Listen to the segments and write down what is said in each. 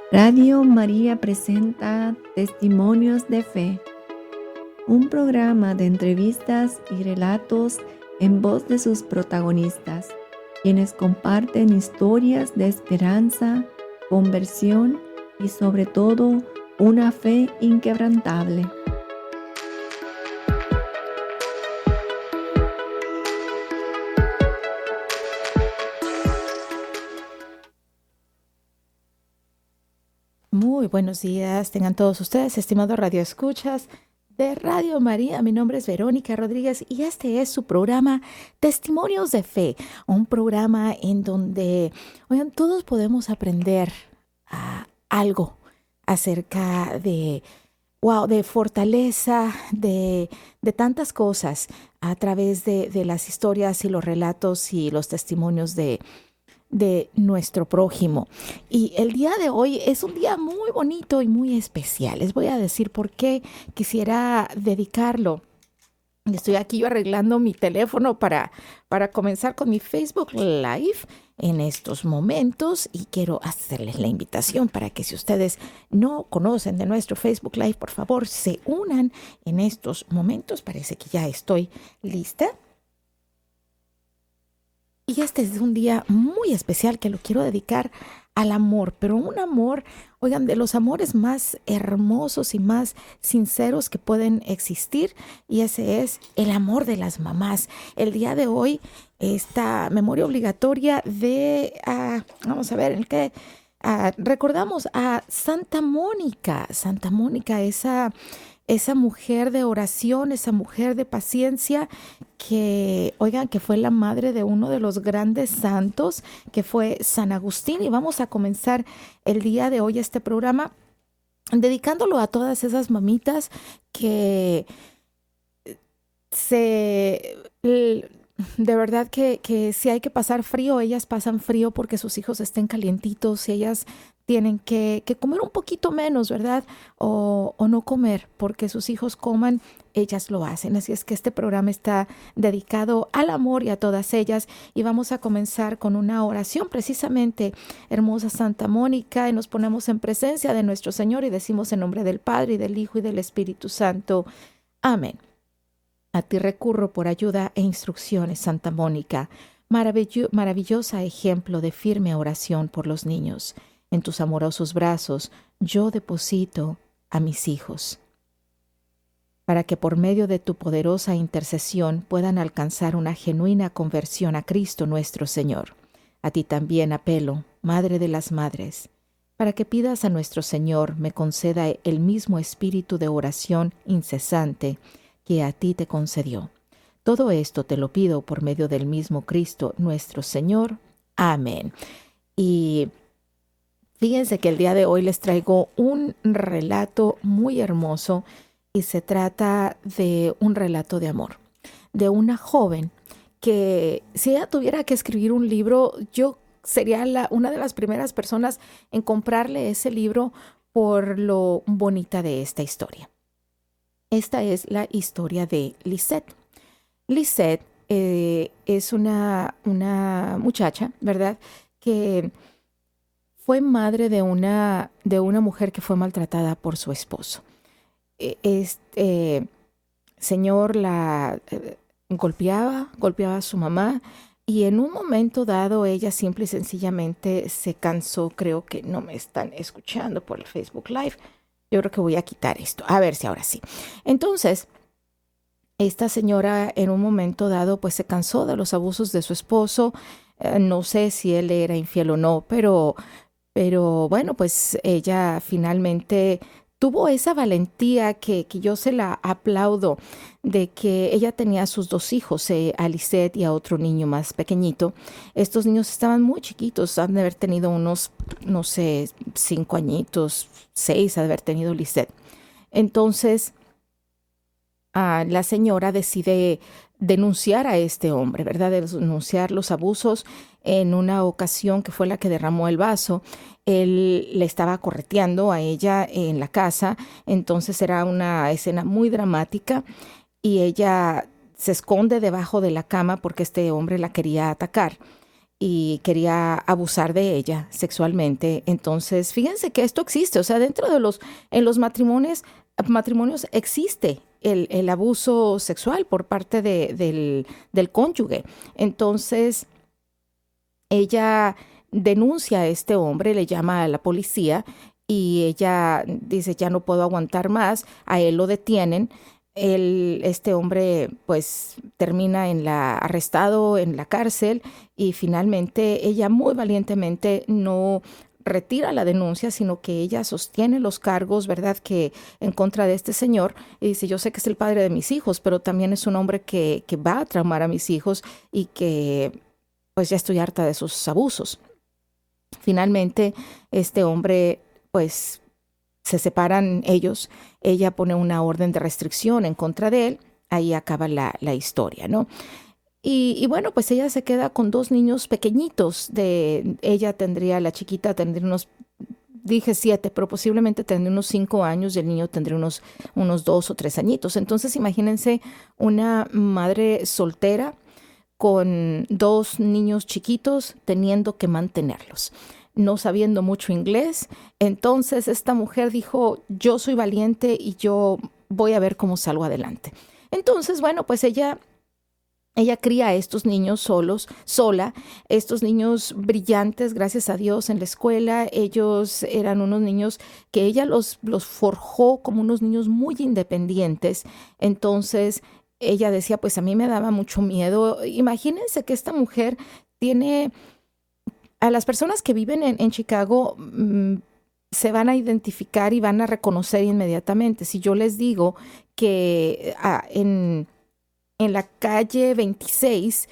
Radio María presenta Testimonios de Fe, un programa de entrevistas y relatos en voz de sus protagonistas, quienes comparten historias de esperanza, conversión y sobre todo una fe inquebrantable. Muy buenos días, tengan todos ustedes, estimados radioescuchas de Radio María. Mi nombre es Verónica Rodríguez y este es su programa Testimonios de Fe, un programa en donde, oigan, todos podemos aprender algo acerca de fortaleza, de tantas cosas a través de las historias y los relatos y los testimonios de nuestro prójimo. Y el día de hoy es un día muy bonito y muy especial. Les voy a decir por qué quisiera dedicarlo. Estoy aquí yo arreglando mi teléfono para comenzar con mi Facebook Live en estos momentos y quiero hacerles la invitación para que si ustedes no conocen de nuestro Facebook Live, por favor se unan en estos momentos. Parece que ya estoy lista. Y este es un día muy especial que lo quiero dedicar al amor, pero un amor, oigan, de los amores más hermosos y más sinceros que pueden existir, y ese es el amor de las mamás. El día de hoy, esta memoria obligatoria vamos a ver, ¿en qué? Recordamos a Santa Mónica, esa mujer de oración, esa mujer de paciencia que, oigan, que fue la madre de uno de los grandes santos, que fue San Agustín. Y vamos a comenzar el día de hoy este programa dedicándolo a todas esas mamitas que de verdad que si hay que pasar frío, ellas pasan frío porque sus hijos estén calientitos y ellas tienen que comer un poquito menos, ¿verdad? O no comer porque sus hijos coman, ellas lo hacen. Así es que este programa está dedicado al amor y a todas ellas. Y vamos a comenzar con una oración precisamente, hermosa Santa Mónica, y nos ponemos en presencia de nuestro Señor y decimos en nombre del Padre y del Hijo y del Espíritu Santo. Amén. A ti recurro por ayuda e instrucciones, Santa Mónica, maravillosa ejemplo de firme oración por los niños. En tus amorosos brazos yo deposito a mis hijos, para que por medio de tu poderosa intercesión puedan alcanzar una genuina conversión a Cristo nuestro Señor. A ti también apelo, Madre de las Madres, para que pidas a nuestro Señor me conceda el mismo espíritu de oración incesante que a ti te concedió. Todo esto te lo pido por medio del mismo Cristo nuestro Señor. Amén. Y fíjense que el día de hoy les traigo un relato muy hermoso y se trata de un relato de amor, de una joven que si ella tuviera que escribir un libro, yo sería una de las primeras personas en comprarle ese libro por lo bonita de esta historia. Esta es la historia de Lisette. Lisette es una muchacha, ¿verdad?, que fue madre de una mujer que fue maltratada por su esposo. Este señor la golpeaba a su mamá y en un momento dado ella simple y sencillamente se cansó. Creo que no me están escuchando por el Facebook Live. Yo creo que voy a quitar esto, a ver si ahora sí. Entonces, esta señora en un momento dado pues se cansó de los abusos de su esposo. No sé si él era infiel o no, pero bueno, pues ella finalmente tuvo esa valentía que yo se la aplaudo, de que ella tenía a sus dos hijos, a Lisette y a otro niño más pequeñito. Estos niños estaban muy chiquitos, han de haber tenido unos, no sé, 5 añitos, 6 ha de haber tenido Lisette. Entonces, la señora decide denunciar a este hombre, ¿verdad? Denunciar los abusos. En una ocasión que fue la que derramó el vaso, él le estaba correteando a ella en la casa. Entonces era una escena muy dramática y ella se esconde debajo de la cama porque este hombre la quería atacar. y quería abusar de ella sexualmente. Entonces, fíjense que esto existe, o sea, en los matrimonios existe el abuso sexual por parte del cónyuge. Entonces, ella denuncia a este hombre, le llama a la policía y ella dice, ya no puedo aguantar más, a él lo detienen. Este hombre pues termina arrestado en la cárcel y finalmente ella muy valientemente no retira la denuncia, sino que ella sostiene los cargos, ¿verdad?, que en contra de este señor, y dice, yo sé que es el padre de mis hijos, pero también es un hombre que va a traumar a mis hijos y que pues ya estoy harta de sus abusos. Finalmente, este hombre pues se separan ellos, ella pone una orden de restricción en contra de él, ahí acaba la historia, ¿no? Y bueno, pues ella se queda con dos niños pequeñitos, la chiquita tendría dije 7, pero posiblemente tendría unos 5 años y el niño tendría unos 2 o 3 añitos. Entonces imagínense una madre soltera con dos niños chiquitos teniendo que mantenerlos, no sabiendo mucho inglés. Entonces esta mujer dijo, yo soy valiente y yo voy a ver cómo salgo adelante. Entonces, bueno, pues ella cría a estos niños sola, estos niños brillantes, gracias a Dios, en la escuela. Ellos eran unos niños que ella los forjó como unos niños muy independientes. Entonces, ella decía, pues a mí me daba mucho miedo. Imagínense que esta mujer tiene, a las personas que viven en Chicago, se van a identificar y van a reconocer inmediatamente. Si yo les digo que en la calle 26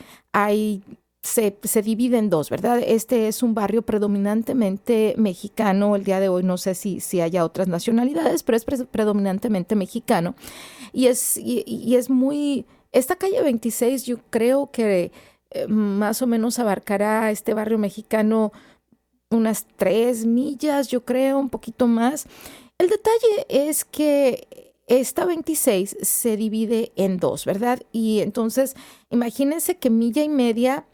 se divide en dos, ¿verdad? Este es un barrio predominantemente mexicano. El día de hoy no sé si haya otras nacionalidades, pero es predominantemente mexicano. Y es muy... Esta calle 26 yo creo que más o menos abarcará este barrio mexicano unas 3 millas, yo creo, un poquito más. El detalle es que esta 26 se divide en dos, ¿verdad? Y entonces, imagínense que milla y media,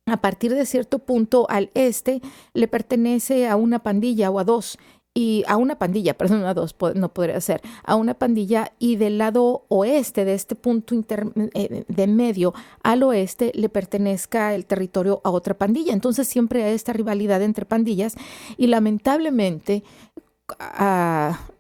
a partir de cierto punto al este, le pertenece a una pandilla o a dos. Y a una pandilla, perdón, a dos, no podría ser, a una pandilla, y del lado oeste, de este punto de medio al oeste, le pertenezca el territorio a otra pandilla. Entonces siempre hay esta rivalidad entre pandillas y lamentablemente,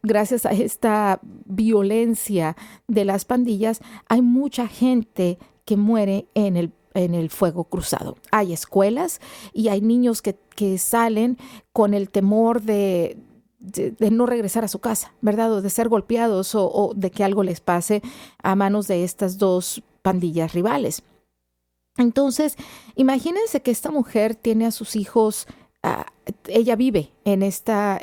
gracias a esta violencia de las pandillas, hay mucha gente que muere en el fuego cruzado. Hay escuelas y hay niños que salen con el temor de no regresar a su casa, ¿verdad? O de ser golpeados o de que algo les pase a manos de estas dos pandillas rivales. Entonces, imagínense que esta mujer tiene a sus hijos, ella vive en esta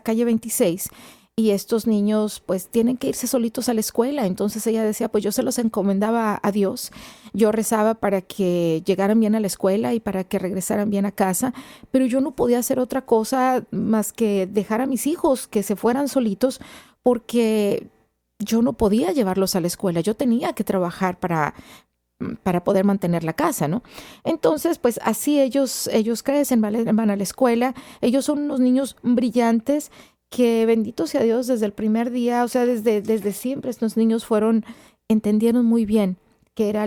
calle 26 y estos niños pues tienen que irse solitos a la escuela. Entonces ella decía, pues yo se los encomendaba a Dios, yo rezaba para que llegaran bien a la escuela y para que regresaran bien a casa, pero yo no podía hacer otra cosa más que dejar a mis hijos que se fueran solitos porque yo no podía llevarlos a la escuela, yo tenía que trabajar para poder mantener la casa, ¿no? Entonces, pues así ellos crecen, van a la escuela, ellos son unos niños brillantes que, bendito sea Dios, desde el primer día, o sea, desde siempre estos niños entendieron muy bien qué era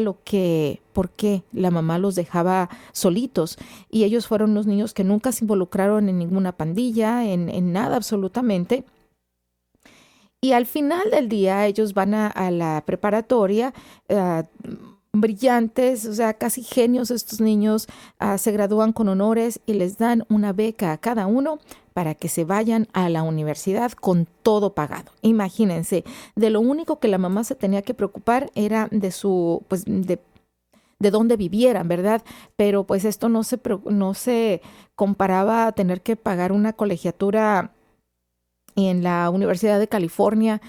por qué la mamá los dejaba solitos, y ellos fueron unos niños que nunca se involucraron en ninguna pandilla, en nada absolutamente. Y al final del día ellos van a la preparatoria, brillantes, o sea, casi genios estos niños, se gradúan con honores y les dan una beca a cada uno para que se vayan a la universidad con todo pagado. Imagínense, de lo único que la mamá se tenía que preocupar era de dónde vivieran, ¿verdad? Pero pues esto no se comparaba a tener que pagar una colegiatura en la Universidad de California,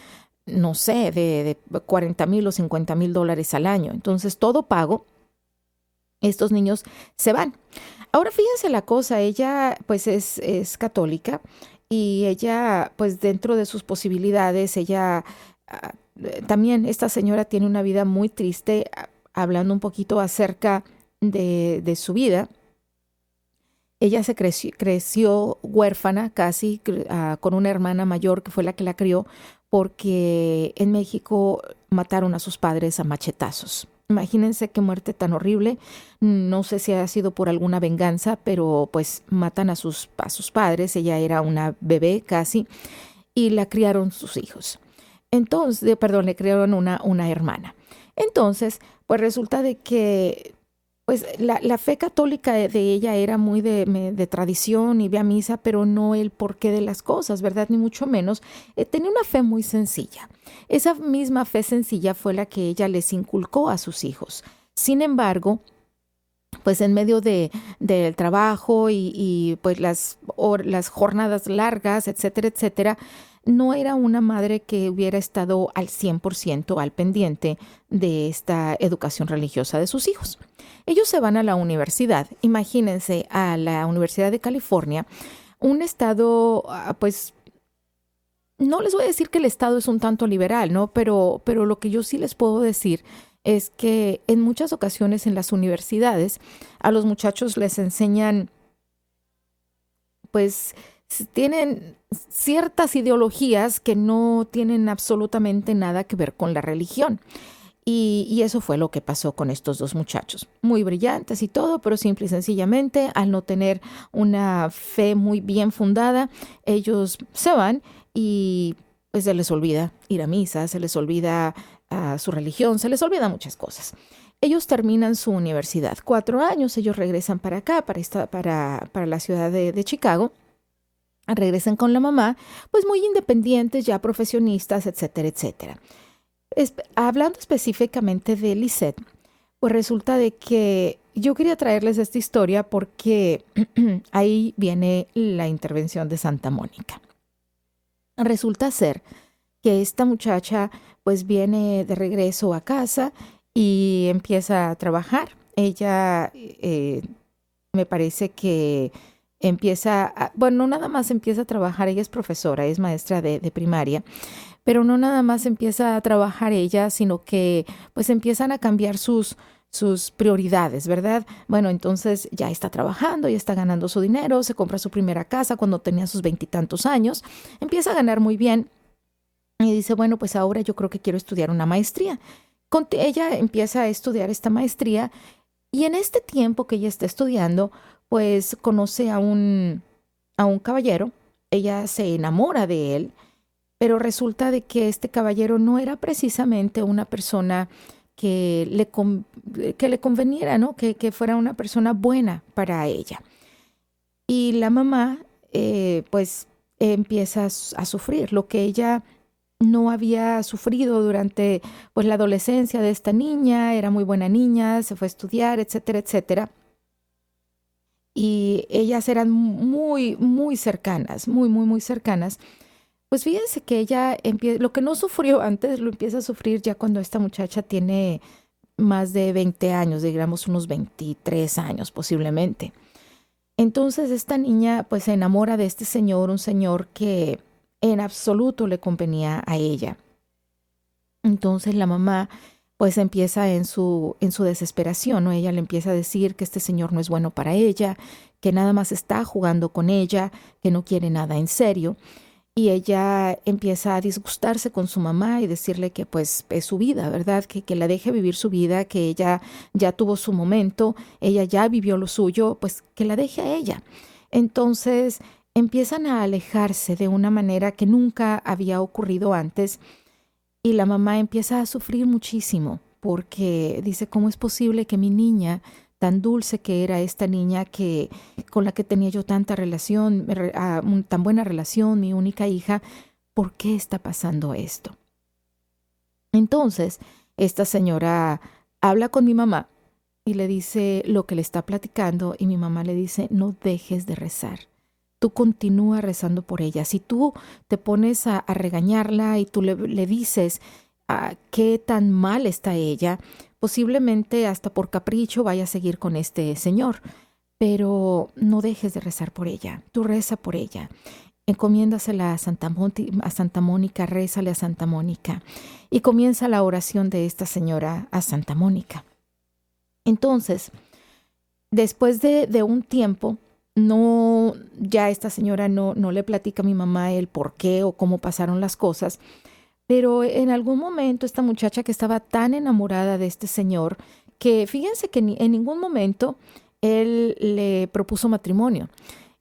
no sé, de $40,000 o $50,000 al año. Entonces, todo pago, estos niños se van. Ahora, fíjense la cosa, ella pues es católica y ella pues dentro de sus posibilidades, ella también, esta señora tiene una vida muy triste, hablando un poquito acerca de su vida. Ella se creció huérfana casi, con una hermana mayor que fue la que la crió, porque en México mataron a sus padres a machetazos. Imagínense qué muerte tan horrible. No sé si ha sido por alguna venganza, pero pues matan a sus padres. Ella era una bebé casi y la criaron sus hijos. Entonces, perdón, le criaron una hermana. Entonces, pues resulta de que pues la fe católica de ella era muy de tradición y ve a misa, pero no el porqué de las cosas, ¿verdad? Ni mucho menos. Tenía una fe muy sencilla. Esa misma fe sencilla fue la que ella les inculcó a sus hijos. Sin embargo, pues en medio del trabajo y pues las jornadas largas, etcétera, etcétera, no era una madre que hubiera estado al 100% al pendiente de esta educación religiosa de sus hijos. Ellos se van a la universidad, imagínense, a la Universidad de California, un estado, pues, no les voy a decir que el estado es un tanto liberal, ¿no? Pero lo que yo sí les puedo decir es que en muchas ocasiones en las universidades a los muchachos les enseñan, pues, tienen ciertas ideologías que no tienen absolutamente nada que ver con la religión. Y eso fue lo que pasó con estos dos muchachos. Muy brillantes y todo, pero simple y sencillamente, al no tener una fe muy bien fundada, ellos se van y pues se les olvida ir a misa, se les olvida su religión, se les olvida muchas cosas. Ellos terminan su universidad. 4 años, ellos regresan para acá, para la ciudad de Chicago. Regresan con la mamá, pues muy independientes, ya profesionistas, etcétera, etcétera. Hablando específicamente de Lisette, pues resulta de que yo quería traerles esta historia porque ahí viene la intervención de Santa Mónica. Resulta ser que esta muchacha pues viene de regreso a casa y empieza a trabajar. Ella me parece que no nada más empieza a trabajar, ella es profesora, es maestra de primaria, pero no nada más empieza a trabajar ella, sino que pues empiezan a cambiar sus prioridades, ¿verdad? Bueno, entonces ya está trabajando, ya está ganando su dinero, se compra su primera casa cuando tenía sus 20 y tantos años, empieza a ganar muy bien y dice, bueno, pues ahora yo creo que quiero estudiar una maestría. Ella empieza a estudiar esta maestría y en este tiempo que ella está estudiando, pues conoce a un caballero, ella se enamora de él, pero resulta de que este caballero no era precisamente una persona que le conveniera, ¿no? Que fuera una persona buena para ella. Y la mamá, pues, empieza a sufrir lo que ella no había sufrido durante, pues, la adolescencia de esta niña. Era muy buena niña, se fue a estudiar, etcétera, etcétera. Y ellas eran muy, muy cercanas, muy, muy, muy cercanas. Pues fíjense que ella lo que no sufrió antes, lo empieza a sufrir ya cuando esta muchacha tiene más de 20 años, digamos unos 23 años posiblemente. Entonces esta niña pues se enamora de este señor, un señor que en absoluto le convenía a ella. Entonces la mamá pues empieza en su desesperación, ¿no? Ella le empieza a decir que este señor no es bueno para ella, que nada más está jugando con ella, que no quiere nada en serio. Y ella empieza a disgustarse con su mamá y decirle que pues es su vida, ¿verdad? Que la deje vivir su vida, que ella ya tuvo su momento, ella ya vivió lo suyo, pues que la deje a ella. Entonces empiezan a alejarse de una manera que nunca había ocurrido antes y la mamá empieza a sufrir muchísimo porque dice, ¿cómo es posible que mi niña, tan dulce que era esta niña con la que tenía yo tanta relación, tan buena relación, mi única hija, ¿por qué está pasando esto? Entonces, esta señora habla con mi mamá y le dice lo que le está platicando y mi mamá le dice, no dejes de rezar. Tú continúa rezando por ella. Si tú te pones a regañarla y tú le dices qué tan mal está ella, posiblemente hasta por capricho vaya a seguir con este señor, pero no dejes de rezar por ella, tú reza por ella, encomiéndasela a Santa Mónica, rézale a Santa Mónica y comienza la oración de esta señora a Santa Mónica. Entonces, después de un tiempo, no, ya esta señora no le platica a mi mamá el por qué o cómo pasaron las cosas, pero en algún momento esta muchacha que estaba tan enamorada de este señor, que fíjense que en ningún momento él le propuso matrimonio.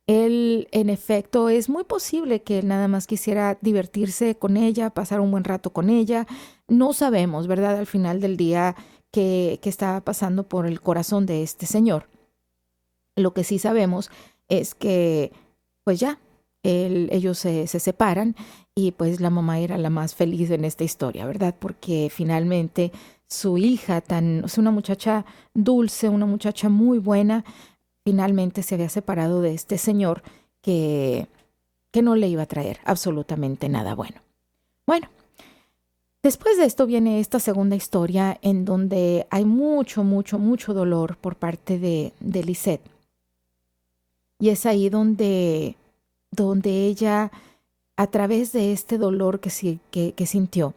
Él, en efecto, es muy posible que él nada más quisiera divertirse con ella, pasar un buen rato con ella. No sabemos, ¿verdad? Al final del día, qué estaba pasando por el corazón de este señor. Lo que sí sabemos es que, pues ya, ellos se separan y pues la mamá era la más feliz en esta historia, ¿verdad? Porque finalmente su hija, o sea, una muchacha dulce, una muchacha muy buena, finalmente se había separado de este señor que, que no le iba a traer absolutamente nada bueno. Bueno, después de esto viene esta segunda historia en donde hay mucho, mucho, mucho dolor por parte de Lisette. Y es ahí donde ella, a través de este dolor que sintió,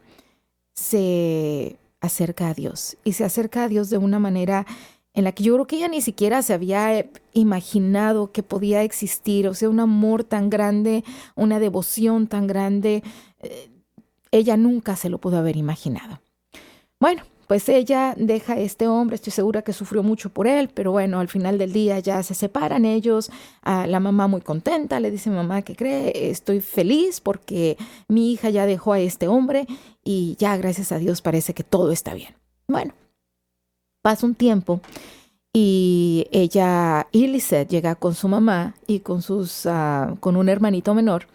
se acerca a Dios. Y se acerca a Dios de una manera en la que yo creo que ella ni siquiera se había imaginado que podía existir. O sea, un amor tan grande, una devoción tan grande, ella nunca se lo pudo haber imaginado. Bueno, pues ella deja a este hombre, estoy segura que sufrió mucho por él, pero bueno, al final del día ya se separan ellos, la mamá muy contenta, le dice: mamá, ¿qué cree? Estoy feliz porque mi hija ya dejó a este hombre y ya, gracias a Dios, parece que todo está bien. Bueno, pasa un tiempo y ella, Lisette, llega con su mamá y con un hermanito menor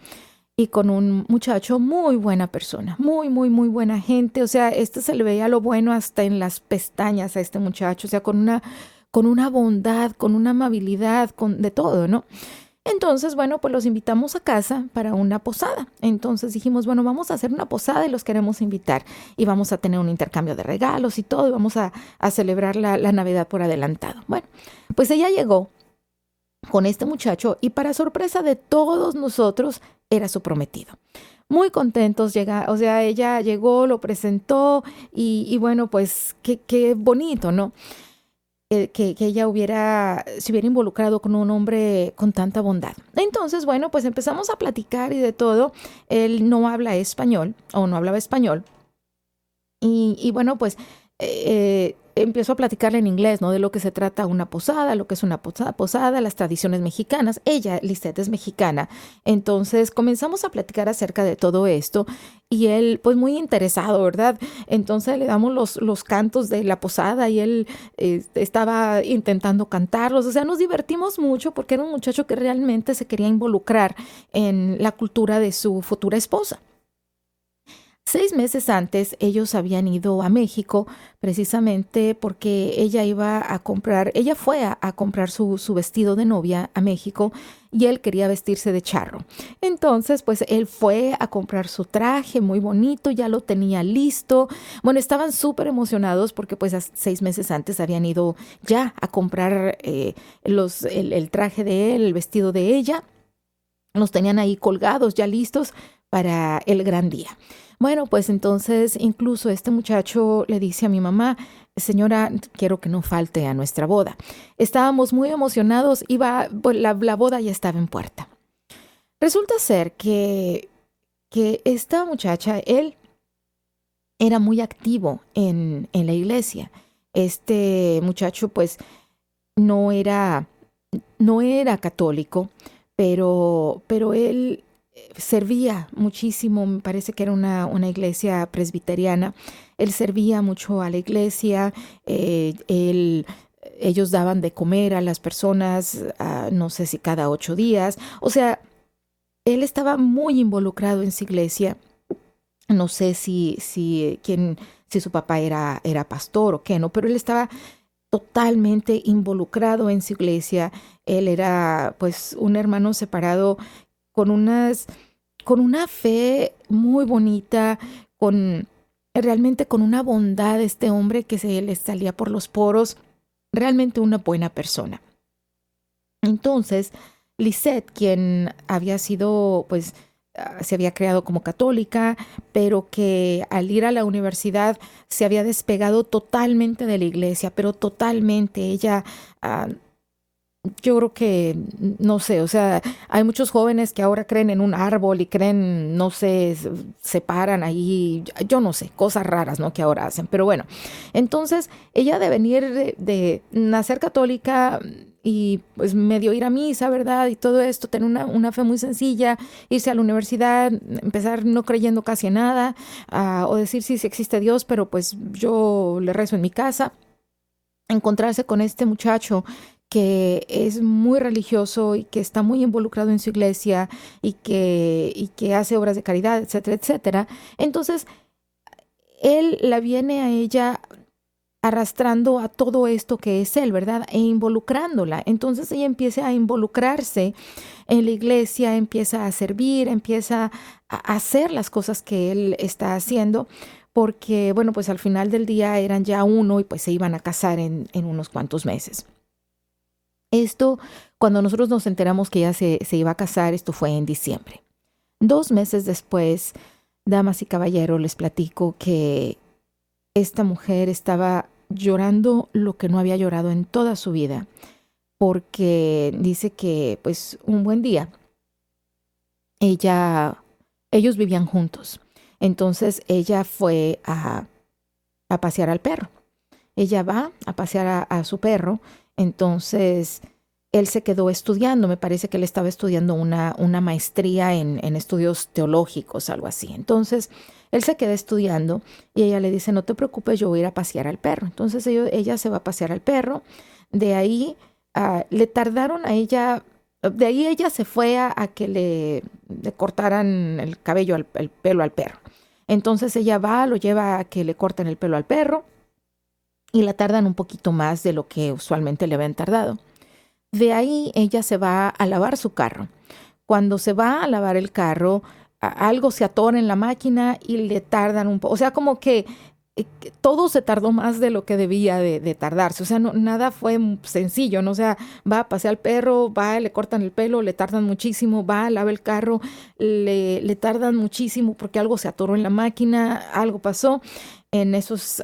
y con un muchacho muy buena persona, muy, muy, muy buena gente. O sea, se le veía lo bueno hasta en las pestañas a este muchacho, o sea, con una bondad, con una amabilidad, con de todo, ¿no? Entonces, bueno, pues los invitamos a casa para una posada. Entonces dijimos, bueno, vamos a hacer una posada y los queremos invitar. Y vamos a tener un intercambio de regalos y todo, y vamos a celebrar la Navidad por adelantado. Bueno, pues ella llegó con este muchacho y para sorpresa de todos nosotros era su prometido. Muy contentos, o sea, ella llegó, lo presentó y bueno, pues qué bonito, ¿no? Que ella se hubiera involucrado con un hombre con tanta bondad. Entonces, bueno, pues empezamos a platicar y de todo. Él no habla español o no hablaba español. Y bueno, pues empiezo a platicarle en inglés, ¿no? De lo que se trata una posada, lo que es una posada, las tradiciones mexicanas. Ella, Lisette, es mexicana. Entonces comenzamos a platicar acerca de todo esto y él, pues muy interesado, ¿verdad? Entonces le damos los cantos de la posada y él estaba intentando cantarlos. O sea, nos divertimos mucho porque era un muchacho que realmente se quería involucrar en la cultura de su futura esposa. 6 meses antes ellos habían ido a México precisamente porque ella fue a comprar su vestido de novia a México y él quería vestirse de charro. Entonces, pues él fue a comprar su traje muy bonito, ya lo tenía listo. Bueno, estaban súper emocionados porque pues 6 meses antes habían ido ya a comprar el traje de él, el vestido de ella. Los tenían ahí colgados, ya listos para el gran día. Bueno, pues entonces incluso este muchacho le dice a mi mamá: señora, quiero que no falte a nuestra boda. Estábamos muy emocionados, pues, la boda ya estaba en puerta. Resulta ser que esta muchacha, él era muy activo en la iglesia. Este muchacho pues no era católico, pero él servía muchísimo. Me parece que era una iglesia presbiteriana. Él servía mucho a la iglesia. Ellos daban de comer a las personas, no sé si cada 8 días. O sea, él estaba muy involucrado en su iglesia. No sé si su papá era pastor o qué, ¿no? Pero él estaba totalmente involucrado en su iglesia. Él era pues un hermano separado con una fe muy bonita, realmente con una bondad, este hombre que se le salía por los poros, realmente una buena persona. Entonces, Lisette, quien había sido, pues, se había creado como católica, pero que al ir a la universidad se había despegado totalmente de la iglesia, pero totalmente. Ella yo creo que, no sé, o sea, hay muchos jóvenes que ahora creen en un árbol y creen, no sé, se paran ahí, yo no sé, cosas raras, ¿no? Que ahora hacen. Pero bueno, entonces ella de venir de nacer católica y pues medio ir a misa, ¿verdad? Y todo esto, tener una fe muy sencilla, irse a la universidad, empezar no creyendo casi en nada, o decir sí, sí existe Dios, pero pues yo le rezo en mi casa, encontrarse con este muchacho que es muy religioso y que está muy involucrado en su iglesia y que hace obras de caridad, etcétera, etcétera. Entonces, él la viene a ella arrastrando a todo esto que es él, ¿verdad? E involucrándola. Entonces ella empieza a involucrarse en la iglesia, empieza a servir, empieza a hacer las cosas que él está haciendo, porque, bueno, pues al final del día eran ya uno y pues se iban a casar en unos cuantos meses. Esto, cuando nosotros nos enteramos que ella se iba a casar, esto fue en diciembre. 2 meses después, damas y caballeros, les platico que esta mujer estaba llorando lo que no había llorado en toda su vida, porque dice que, pues, un buen día, ellos vivían juntos. Entonces ella fue a pasear al perro. Ella va a pasear a su perro, entonces él se quedó estudiando, me parece que él estaba estudiando una maestría en estudios teológicos, algo así. Entonces él se queda estudiando y ella le dice, no te preocupes, yo voy a ir a pasear al perro. Entonces ella se va a pasear al perro, de ahí le tardaron a ella, de ahí ella se fue a que le cortaran el cabello, el pelo al perro. Entonces ella va, lo lleva a que le corten el pelo al perro y la tardan un poquito más de lo que usualmente le habían tardado. De ahí ella se va a lavar su carro. Cuando se va a lavar el carro, algo se atora en la máquina y le tardan un poco. O sea, como que todo se tardó más de lo que debía de tardarse. O sea, nada fue sencillo, ¿no? O sea, va a pasear al perro, va, le cortan el pelo, le tardan muchísimo, va, lava el carro, le tardan muchísimo porque algo se atoró en la máquina, algo pasó en esos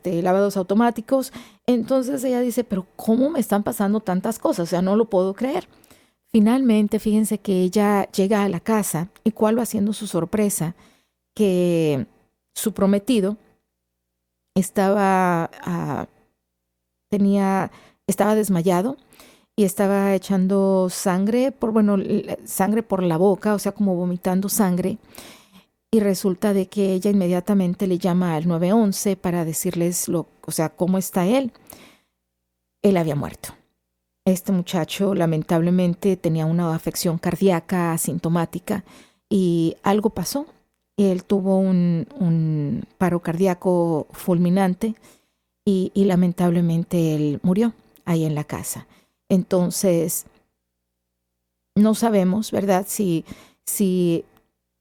lavados automáticos. Entonces ella dice, pero ¿cómo me están pasando tantas cosas? O sea, no lo puedo creer. Finalmente, fíjense que ella llega a la casa y cuál va siendo su sorpresa, que su prometido estaba, estaba desmayado y estaba echando sangre sangre por la boca, o sea, como vomitando sangre. Y resulta de que ella inmediatamente le llama al 911 para decirles o sea, cómo está él. Él había muerto. Este muchacho lamentablemente tenía una afección cardíaca asintomática y algo pasó. Él tuvo un paro cardíaco fulminante y lamentablemente él murió ahí en la casa. Entonces, no sabemos, ¿verdad? Si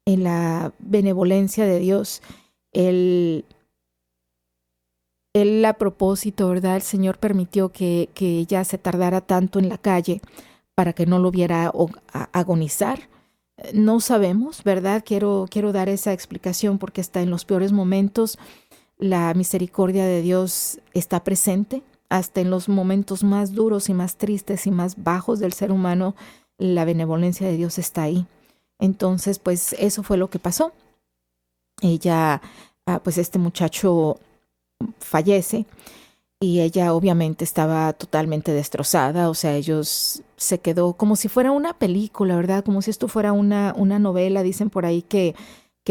en la benevolencia de Dios, Él a propósito, ¿verdad? El Señor permitió que ella se tardara tanto en la calle para que no lo viera agonizar. No sabemos, ¿verdad? Quiero dar esa explicación porque hasta en los peores momentos la misericordia de Dios está presente. Hasta en los momentos más duros y más tristes y más bajos del ser humano, la benevolencia de Dios está ahí. Entonces, pues eso fue lo que pasó. Ella, pues este muchacho fallece y ella obviamente estaba totalmente destrozada. O sea, ellos se quedó como si fuera una película, ¿verdad? Como si esto fuera una novela. Dicen por ahí que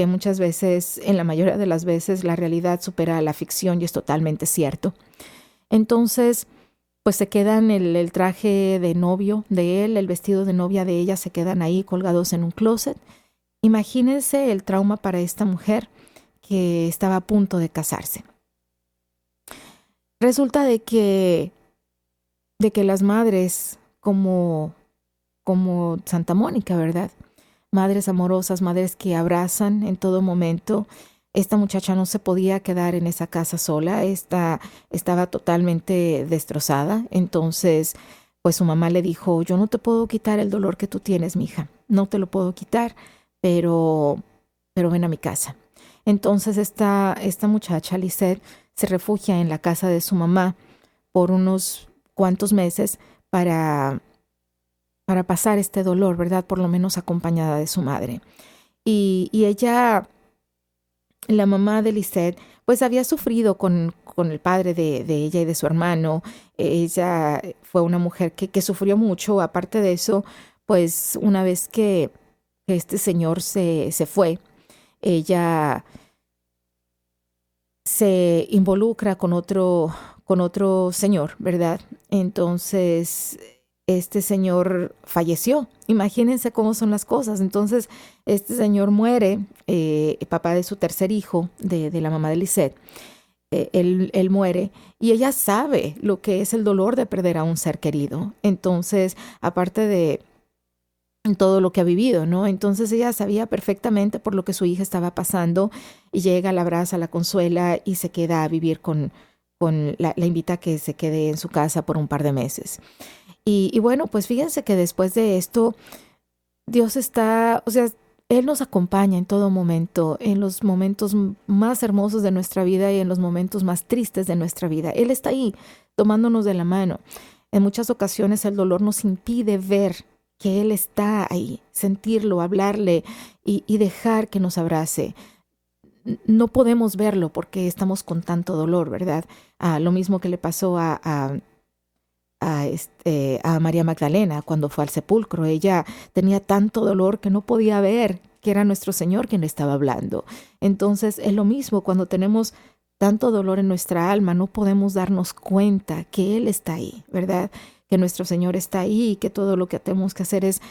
muchas veces, en la mayoría de las veces, la realidad supera a la ficción y es totalmente cierto. Entonces, pues se quedan el traje de novio de él, el vestido de novia de ella, se quedan ahí colgados en un closet. Imagínense el trauma para esta mujer que estaba a punto de casarse. Resulta de que las madres como Santa Mónica, ¿verdad? Madres amorosas, madres que abrazan en todo momento. Esta muchacha no se podía quedar en esa casa sola, estaba totalmente destrozada. Entonces, pues su mamá le dijo, yo no te puedo quitar el dolor que tú tienes, mija, no te lo puedo quitar, pero ven a mi casa. Entonces esta muchacha, Lisette, se refugia en la casa de su mamá por unos cuantos meses para pasar este dolor, ¿verdad? Por lo menos acompañada de su madre. Y ella, la mamá de Lisette, pues había sufrido con el padre de ella y de su hermano. Ella fue una mujer que sufrió mucho. Aparte de eso, pues una vez que este señor se fue, ella se involucra con otro señor, ¿verdad? Entonces, este señor falleció. Imagínense cómo son las cosas. Entonces, este señor muere, papá de su tercer hijo, de la mamá de Lisette. Él muere y ella sabe lo que es el dolor de perder a un ser querido. Entonces, aparte de todo lo que ha vivido, ¿no? Entonces ella sabía perfectamente por lo que su hija estaba pasando y llega, la abraza, la consuela y se queda a vivir la invita a que se quede en su casa por un par de meses. Y bueno, pues fíjense que después de esto, Dios está, o sea, Él nos acompaña en todo momento, en los momentos más hermosos de nuestra vida y en los momentos más tristes de nuestra vida. Él está ahí, tomándonos de la mano. En muchas ocasiones el dolor nos impide ver que Él está ahí, sentirlo, hablarle y dejar que nos abrace. No podemos verlo porque estamos con tanto dolor, ¿verdad? Lo mismo que le pasó a María Magdalena cuando fue al sepulcro. Ella tenía tanto dolor que no podía ver que era nuestro Señor quien le estaba hablando. Entonces es lo mismo cuando tenemos tanto dolor en nuestra alma, no podemos darnos cuenta que Él está ahí, ¿verdad? Que nuestro Señor está ahí y que todo lo que tenemos que hacer es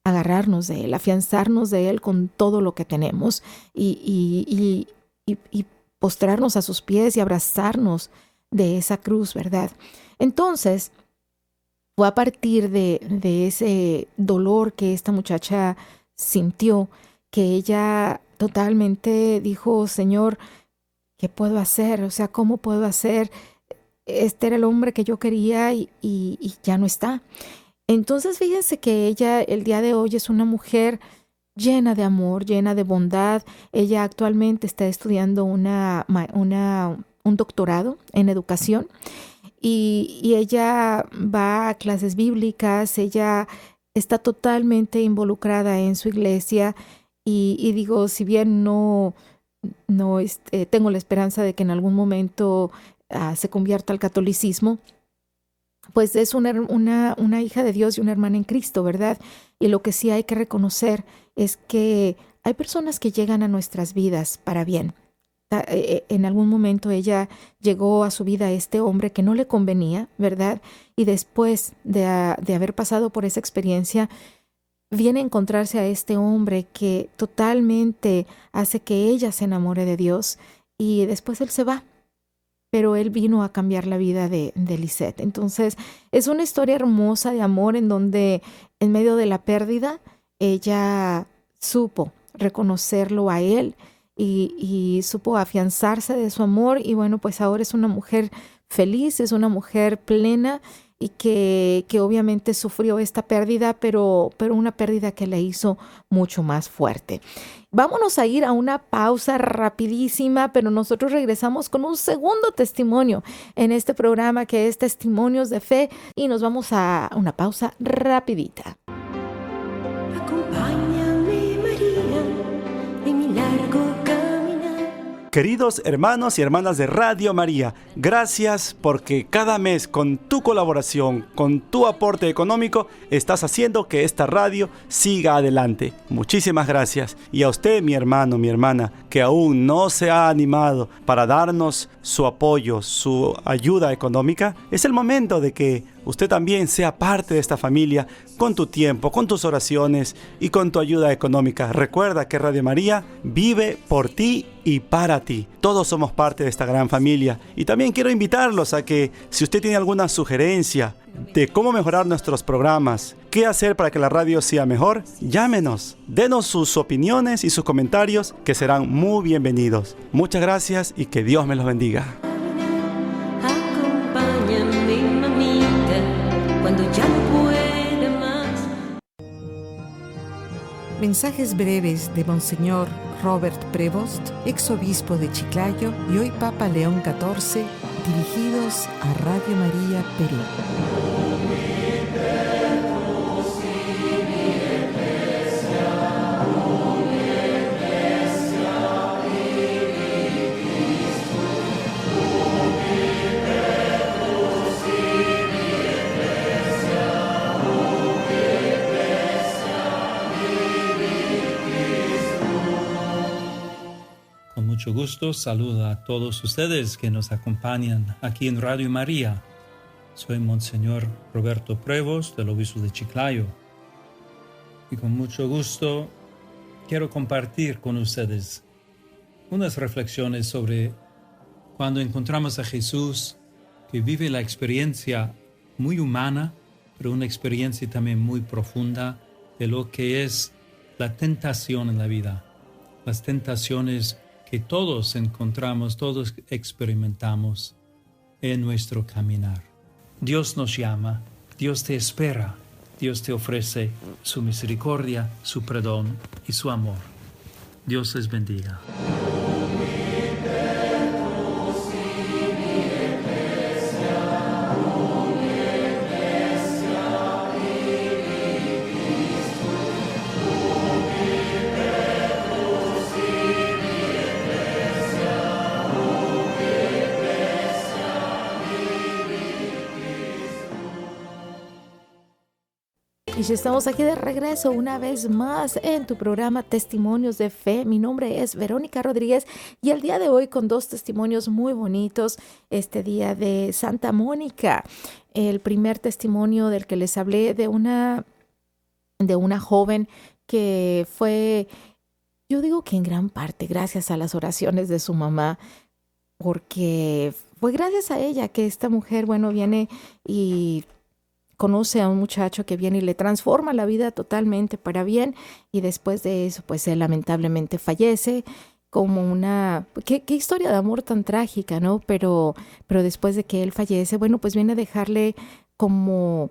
agarrarnos de Él, afianzarnos de Él con todo lo que tenemos y postrarnos a sus pies y abrazarnos de esa cruz, ¿verdad? Entonces, fue a partir de ese dolor que esta muchacha sintió que ella totalmente dijo, Señor, ¿qué puedo hacer? O sea, ¿cómo puedo hacer? Este era el hombre que yo quería y ya no está. Entonces, fíjense que ella el día de hoy es una mujer llena de amor, llena de bondad. Ella actualmente está estudiando un doctorado en educación. Y ella va a clases bíblicas, ella está totalmente involucrada en su iglesia y digo, si bien no tengo la esperanza de que en algún momento se convierta al catolicismo, pues es una hija de Dios y una hermana en Cristo, ¿verdad? Y lo que sí hay que reconocer es que hay personas que llegan a nuestras vidas para bien. En algún momento ella llegó a su vida este hombre que no le convenía, ¿verdad? Y después de haber pasado por esa experiencia, viene a encontrarse a este hombre que totalmente hace que ella se enamore de Dios y después él se va. Pero él vino a cambiar la vida de Lisette. Entonces, es una historia hermosa de amor en donde en medio de la pérdida, ella supo reconocerlo a él y supo afianzarse de su amor y bueno, pues ahora es una mujer feliz, es una mujer plena y que obviamente sufrió esta pérdida, pero una pérdida que la hizo mucho más fuerte. Vámonos a ir a una pausa rapidísima, pero nosotros regresamos con un segundo testimonio en este programa que es Testimonios de Fe y nos vamos a una pausa rapidita. Acompáñame, María, en mi largo caminar. Queridos hermanos y hermanas de Radio María, gracias porque cada mes con tu colaboración, con tu aporte económico, estás haciendo que esta radio siga adelante. Muchísimas gracias. Y a usted, mi hermano, mi hermana, que aún no se ha animado para darnos su apoyo, su ayuda económica, es el momento de que usted también sea parte de esta familia con tu tiempo, con tus oraciones y con tu ayuda económica. Recuerda que Radio María vive por ti y para ti. Todos somos parte de esta gran familia. Y también quiero invitarlos a que si usted tiene alguna sugerencia de cómo mejorar nuestros programas, qué hacer para que la radio sea mejor, llámenos, denos sus opiniones y sus comentarios que serán muy bienvenidos. Muchas gracias y que Dios me los bendiga. Acompáñame, mamita, cuando ya no pueda más. Mensajes breves de Monseñor Robert Prevost, exobispo de Chiclayo y hoy Papa León XIV, dirigidos a Radio María Perú. mucho gusto saludo a todos ustedes que nos acompañan aquí en Radio María. Soy Monseñor Roberto Prevost, del Obispo de Chiclayo. Y con mucho gusto quiero compartir con ustedes unas reflexiones sobre cuando encontramos a Jesús, que vive la experiencia muy humana, pero una experiencia también muy profunda de lo que es la tentación en la vida. Las tentaciones que todos encontramos, todos experimentamos en nuestro caminar. Dios nos llama, Dios te espera, Dios te ofrece su misericordia, su perdón y su amor. Dios les bendiga. Y ya estamos aquí de regreso una vez más en tu programa Testimonios de Fe. Mi nombre es Verónica Rodríguez y el día de hoy con dos testimonios muy bonitos, este día de Santa Mónica. El primer testimonio del que les hablé de una joven que fue, yo digo que en gran parte gracias a las oraciones de su mamá, porque fue gracias a ella que esta mujer, viene y conoce a un muchacho que viene y le transforma la vida totalmente para bien, y después de eso, pues él lamentablemente fallece como una... Qué historia de amor tan trágica, ¿no? Pero después de que él fallece, pues viene a dejarle como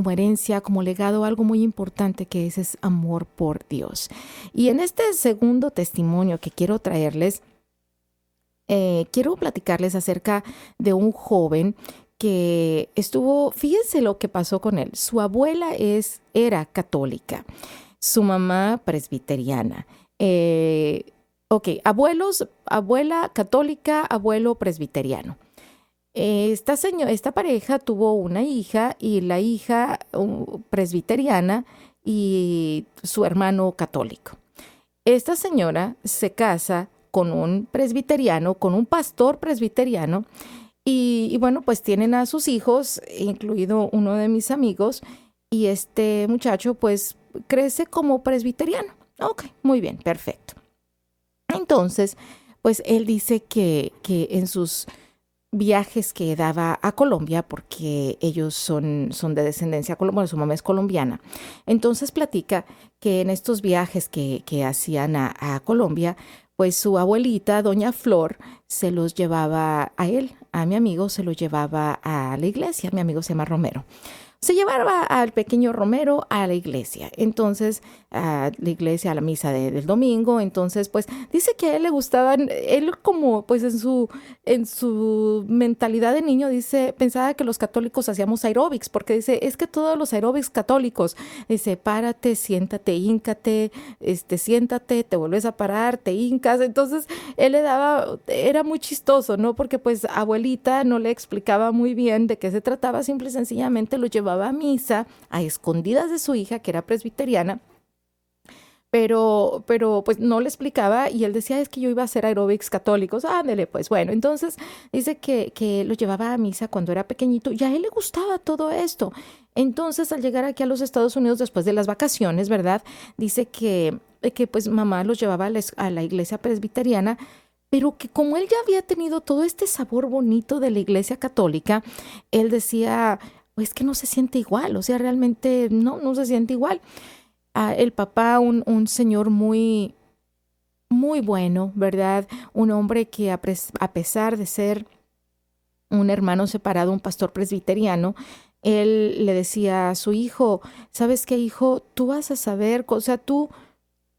herencia, como legado, algo muy importante, que es amor por Dios. Y en este segundo testimonio que quiero traerles, quiero platicarles acerca de un joven que fíjense lo que pasó con él. Su abuela era católica, su mamá presbiteriana. Abuela católica, abuelo presbiteriano. Esta pareja tuvo una hija, y la hija presbiteriana y su hermano católico. Esta señora se casa con un presbiteriano, con un pastor presbiteriano. Y pues tienen a sus hijos, incluido uno de mis amigos, y este muchacho pues crece como presbiteriano. Ok, muy bien, perfecto. Entonces, pues él dice que en sus viajes que daba a Colombia, porque ellos son de descendencia colombiana, su mamá es colombiana, entonces platica que en estos viajes que hacían a Colombia, pues su abuelita, doña Flor, se los llevaba a él, a mi amigo, se lo llevaba a la iglesia. Mi amigo se llama Romero. Se llevaba al pequeño Romero a la iglesia. Entonces, a la iglesia, a la misa del domingo. Entonces, pues, dice que a él le gustaban, él como, pues, en su mentalidad de niño, pensaba que los católicos hacíamos aeróbics, porque dice, es que todos los aeróbics católicos, dice, párate, siéntate, híncate, siéntate, te vuelves a parar, te hincas. Entonces, él le daba, era muy chistoso, ¿no? Porque, pues, abuelita no le explicaba muy bien de qué se trataba, simple y sencillamente lo llevaba a misa a escondidas de su hija, que era presbiteriana, pero pues no le explicaba, y él decía, es que yo iba a hacer aeróbics católicos. Ándele, pues bueno. Entonces dice que lo llevaba a misa cuando era pequeñito, y a él le gustaba todo esto. Entonces, al llegar aquí a los Estados Unidos después de las vacaciones, ¿verdad? Dice que pues mamá los llevaba a la iglesia presbiteriana, pero que como él ya había tenido todo este sabor bonito de la iglesia católica, él decía, es que no se siente igual, o sea, realmente no se siente igual. El papá, un señor muy, muy bueno, ¿verdad? Un hombre que a pesar de ser un hermano separado, un pastor presbiteriano, él le decía a su hijo, ¿sabes qué, hijo? Tú vas a saber, o sea, tú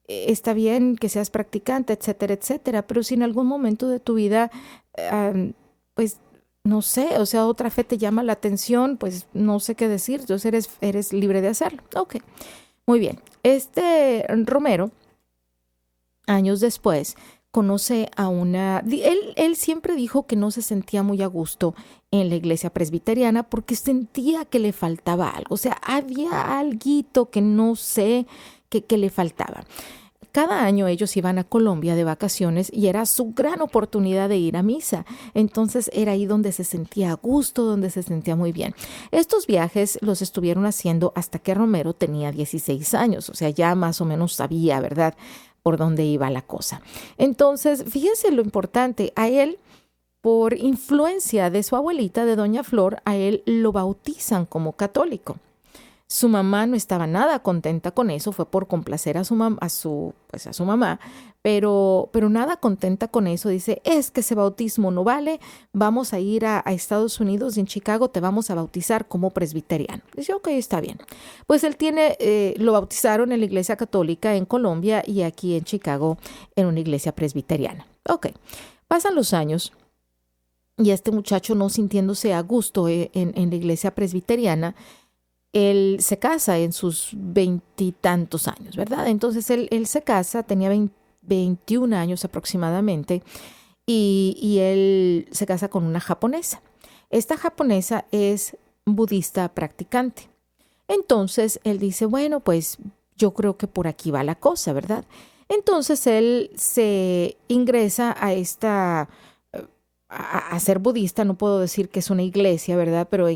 está bien que seas practicante, etcétera, etcétera, pero si en algún momento de tu vida, pues, no sé, o sea, otra fe te llama la atención, pues no sé qué decir, entonces eres libre de hacerlo. Ok, muy bien. Romero, años después, conoce a él siempre dijo que no se sentía muy a gusto en la iglesia presbiteriana porque sentía que le faltaba algo, o sea, había alguito que no sé, que le faltaba. cada año ellos iban a Colombia de vacaciones y era su gran oportunidad de ir a misa. Entonces era ahí donde se sentía a gusto, donde se sentía muy bien. Estos viajes los estuvieron haciendo hasta que Romero tenía 16 años, o sea, ya más o menos sabía, ¿verdad?, por dónde iba la cosa. Entonces, fíjense lo importante, a él, por influencia de su abuelita, de Doña Flor, a él lo bautizan como católico. Su mamá no estaba nada contenta con eso, fue por complacer a su mamá, pero nada contenta con eso. Dice, es que ese bautismo no vale, vamos a ir a Estados Unidos y en Chicago te vamos a bautizar como presbiteriano. Dice, ok, está bien. Pues él lo bautizaron en la iglesia católica en Colombia y aquí en Chicago en una iglesia presbiteriana. Ok, pasan los años y este muchacho, no sintiéndose a gusto en la iglesia presbiteriana, él se casa en sus 20 años, ¿verdad? Entonces él se casa, tenía 21 años aproximadamente, y él se casa con una japonesa. Esta japonesa es budista practicante. Entonces él dice, bueno, pues yo creo que por aquí va la cosa, ¿verdad? Entonces él se ingresa a ser budista. No puedo decir que es una iglesia, ¿verdad? Pero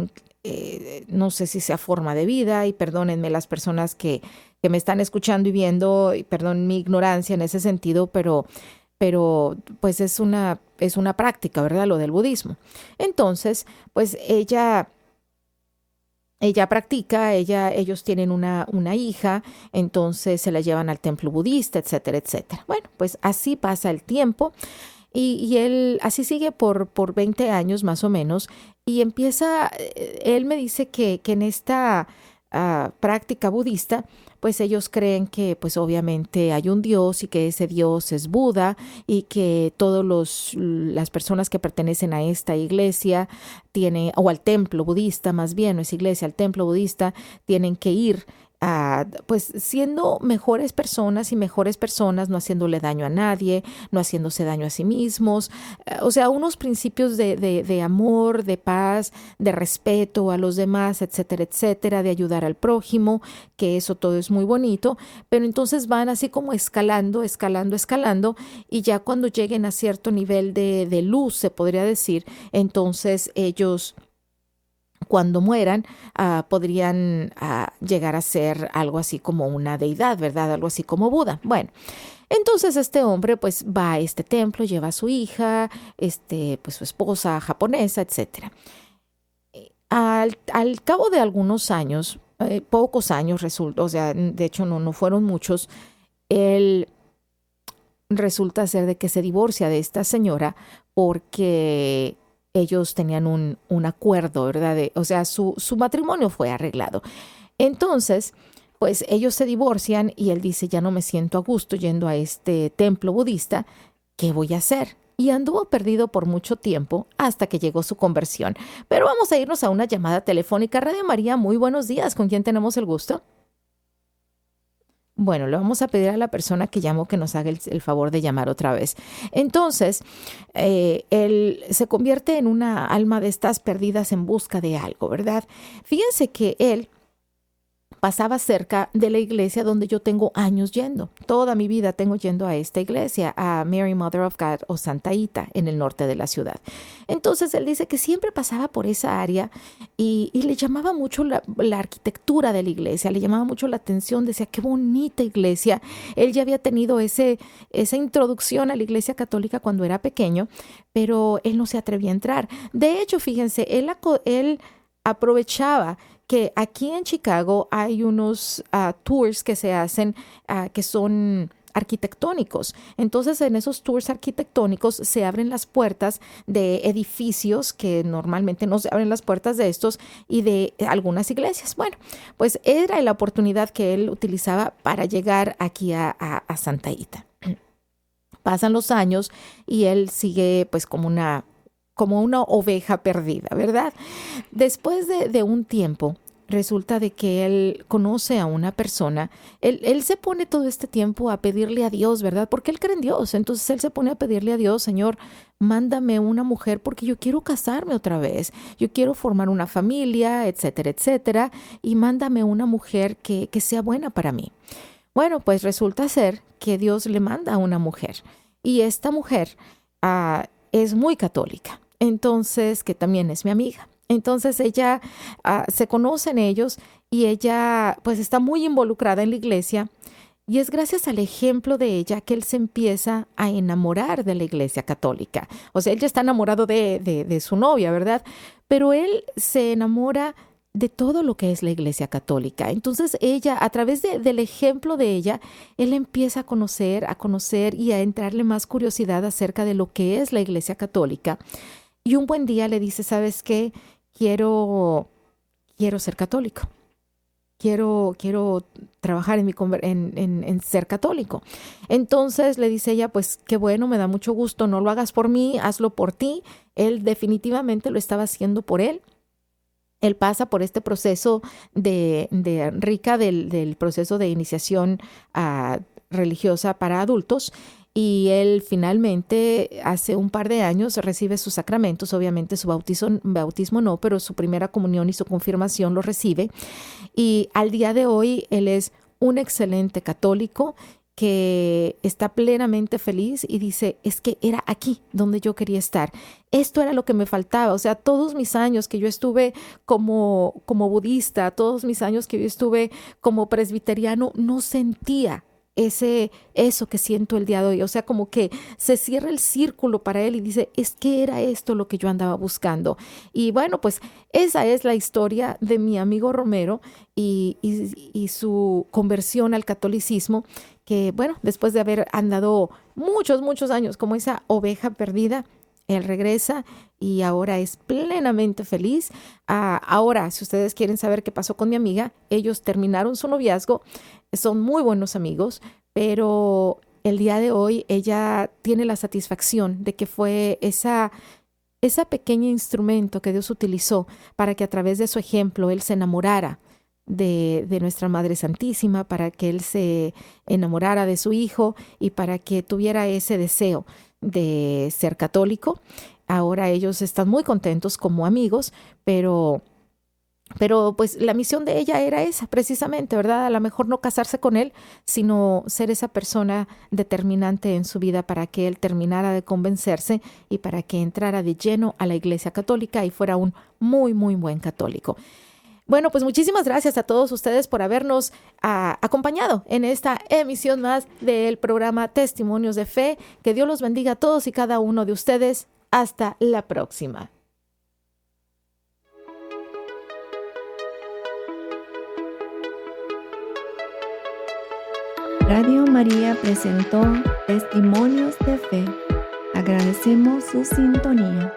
no sé si sea forma de vida, y perdónenme las personas que me están escuchando y viendo, y perdón mi ignorancia en ese sentido, pero pues es una práctica, ¿verdad?, lo del budismo. Entonces, pues ella practica, ellos tienen una hija, entonces se la llevan al templo budista, etcétera, etcétera. Bueno, pues así pasa el tiempo. Y él así sigue por 20 años más o menos, y él me dice que en esta práctica budista, pues ellos creen que pues obviamente hay un Dios y que ese Dios es Buda, y que las personas que pertenecen a esta iglesia o al templo budista, más bien, no es iglesia, al templo budista, tienen que ir pues siendo mejores personas, no haciéndole daño a nadie, no haciéndose daño a sí mismos, o sea, unos principios de amor, de paz, de respeto a los demás, etcétera, etcétera, de ayudar al prójimo, que eso todo es muy bonito, pero entonces van así como escalando, y ya cuando lleguen a cierto nivel de luz, se podría decir, entonces ellos, cuando mueran, podrían llegar a ser algo así como una deidad, ¿verdad? Algo así como Buda. Bueno, entonces este hombre pues va a este templo, lleva a su hija, pues su esposa japonesa, etc. Al cabo de algunos años, pocos años resulta, o sea, de hecho no fueron muchos, él resulta ser de que se divorcia de esta señora porque ellos tenían un acuerdo, ¿verdad? O sea, su matrimonio fue arreglado. Entonces, pues ellos se divorcian y él dice, ya no me siento a gusto yendo a este templo budista, ¿qué voy a hacer? Y anduvo perdido por mucho tiempo hasta que llegó su conversión. Pero vamos a irnos a una llamada telefónica. Radio María, muy buenos días. ¿Con quién tenemos el gusto? Bueno, le vamos a pedir a la persona que llamó que nos haga el favor de llamar otra vez. Entonces, él se convierte en una alma de estas perdidas en busca de algo, ¿verdad? Fíjense que él pasaba cerca de la iglesia donde yo tengo años yendo. Toda mi vida tengo yendo a esta iglesia, a Mary Mother of God o Santa Ita, en el norte de la ciudad. Entonces él dice que siempre pasaba por esa área y le llamaba mucho la arquitectura de la iglesia, le llamaba mucho la atención, decía, qué bonita iglesia. Él ya había tenido esa introducción a la iglesia católica cuando era pequeño, pero él no se atrevía a entrar. De hecho, fíjense, él aprovechaba que aquí en Chicago hay unos tours que se hacen que son arquitectónicos. Entonces, en esos tours arquitectónicos se abren las puertas de edificios que normalmente no se abren las puertas de estos y de algunas iglesias. Bueno, pues era la oportunidad que él utilizaba para llegar aquí a Santa Ita. Pasan los años y él sigue pues como una oveja perdida, ¿verdad? Después de un tiempo, resulta de que él conoce a una persona. Él se pone todo este tiempo a pedirle a Dios, ¿verdad? Porque él cree en Dios. Entonces él se pone a pedirle a Dios, Señor, mándame una mujer porque yo quiero casarme otra vez. Yo quiero formar una familia, etcétera, etcétera. Y mándame una mujer que sea buena para mí. Bueno, pues resulta ser que Dios le manda a una mujer y esta mujer es muy católica, entonces, que también es mi amiga. Entonces ella, se conocen ellos y ella pues está muy involucrada en la iglesia y es gracias al ejemplo de ella que él se empieza a enamorar de la iglesia católica. O sea, él ya está enamorado de su novia, ¿verdad? Pero él se enamora de todo lo que es la iglesia católica. Entonces ella, a través del ejemplo de ella, él empieza a conocer y a entrarle más curiosidad acerca de lo que es la iglesia católica. Y un buen día le dice, ¿sabes qué? Quiero ser católico. Quiero trabajar en ser católico. Entonces le dice ella, pues qué bueno, me da mucho gusto, no lo hagas por mí, hazlo por ti. Él definitivamente lo estaba haciendo por él. Él pasa por este proceso de Rica, del proceso de iniciación religiosa para adultos. Y él finalmente, hace un par de años, recibe sus sacramentos. Obviamente su bautismo no, pero su primera comunión y su confirmación lo recibe. Y al día de hoy, él es un excelente católico que está plenamente feliz y dice, es que era aquí donde yo quería estar. Esto era lo que me faltaba. O sea, todos mis años que yo estuve como budista, todos mis años que yo estuve como presbiteriano, no sentía eso que siento el día de hoy. O sea, como que se cierra el círculo para él y dice, es que era esto lo que yo andaba buscando. Y bueno, pues esa es la historia de mi amigo Romero y su conversión al catolicismo, que bueno, después de haber andado muchos años como esa oveja perdida, él regresa y ahora es plenamente feliz. Ahora, si ustedes quieren saber qué pasó con mi amiga, ellos terminaron su noviazgo, son muy buenos amigos, pero el día de hoy ella tiene la satisfacción de que fue esa pequeño instrumento que Dios utilizó para que a través de su ejemplo él se enamorara de nuestra Madre Santísima, para que él se enamorara de su hijo y para que tuviera ese deseo de ser católico. Ahora ellos están muy contentos como amigos, pero pues la misión de ella era esa precisamente, ¿verdad? A lo mejor no casarse con él, sino ser esa persona determinante en su vida para que él terminara de convencerse y para que entrara de lleno a la Iglesia Católica y fuera un muy buen católico. Bueno, pues muchísimas gracias a todos ustedes por habernos acompañado en esta emisión más del programa Testimonios de Fe. Que Dios los bendiga a todos y cada uno de ustedes. Hasta la próxima. Radio María presentó Testimonios de Fe. Agradecemos su sintonía.